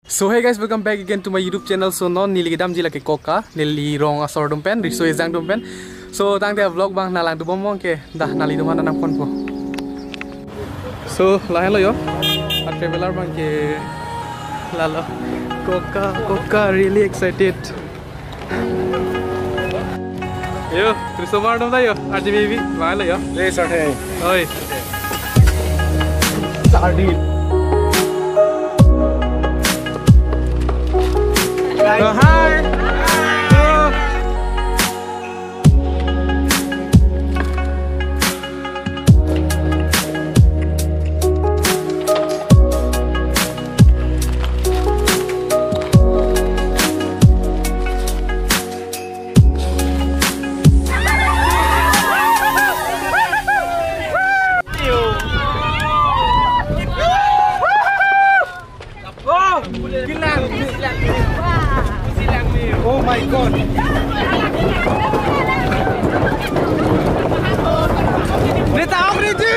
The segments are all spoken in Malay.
So hey guys, welcome back again to my YouTube channel. So non nili gedam jila ke koka nili rong asor dumpen riso ezang dumpen. So tang dia vlog bang nalang tu bomong ke dah nali dumana nam kon po. So lahan lo yo, a traveler bang ke lalo koka really excited. Yo, terus mar dum da yo, RJ baby, bang lo yo. Hey, Sartre. Oi. Sardi. Hi. Oh my God. Neta Amriti.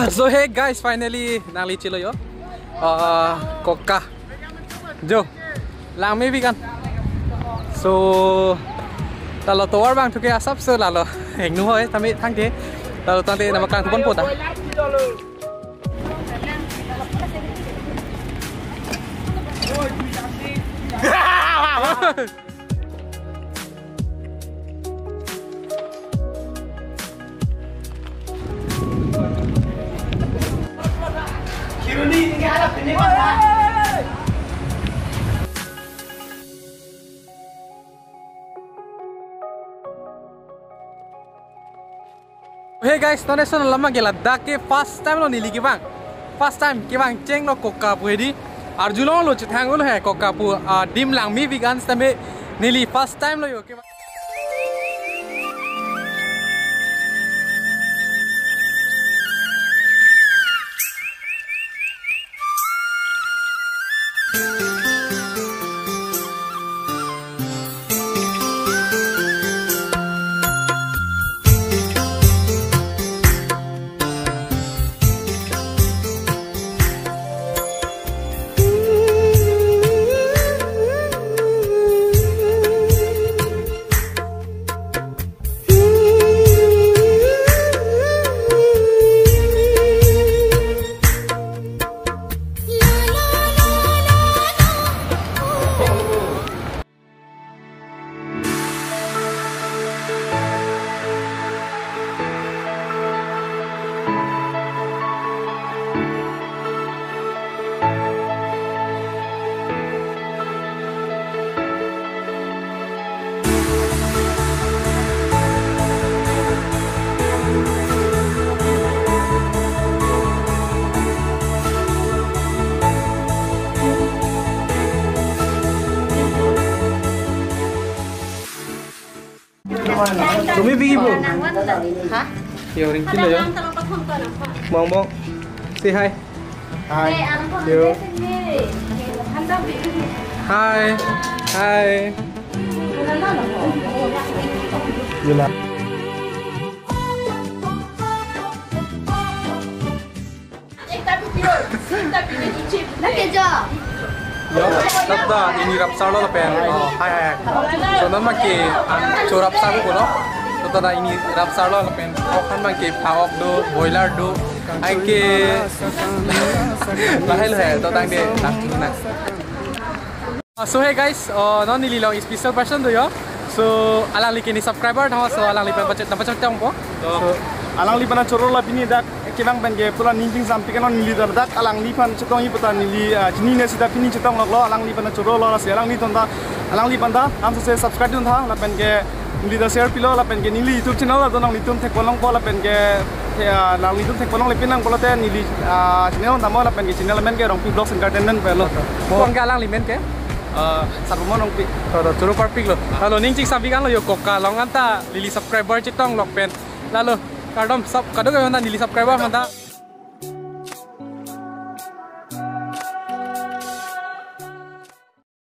So hey guys, finally nali chilo yo. Koka. Jo. Lang me vi kan. So talo towar bang thuke asap so lalo. Heng nu hoy tami thang te. Talo tang te na makang tu pon pota. Hey guys, none son lama gela Ladakh ke first time lo nili ki bang. First time ki bang cheng lo koka pu di. Arjulong lo chithang lo hai koka pu dim lang mi vegan tame nili first time lo yo ki bang. Tumi pergi bu? Hah? Yo ring kilo yo. Mong. Say hi. Hi. Yo. Hi. Hi. Gila. Yo, tata ini rapsar lo pen. Hai. So nan maki cho rapsar ko no. So tata ini rapsar lo pen. Okan maki power do, boiler do. Ai ke lahai hai to tang de tak na. So hey guys, non nili long special person do yo. So alang li kini subscriber thawa so alang li pen pacet tang po. So, alang lipan choro la pini dak kibang ben ge pula ninjing sampai kan nili dak alang lipan cetong i putan nili jini ne sida pini cetong lo alang lipan choro lo se alang ni tonda alang lipan da am se subscribe dun tha la pen ge nili da share pilo la pen ge nili YouTube channel la donong litum thek polong po la pen ge lang litum thek polong le pinang pola te nili channel da mo la pen ge channel men ge rong pi blogs entertainment pe lo Kong ga alang li men ke? satu mau nongpi. Todo curu perfect lo. Lalu ning cik sabi kan lo yo koka long anta lili subscriber citong lok pen. Lalu kadom sub kadang kan nili subscriber manta.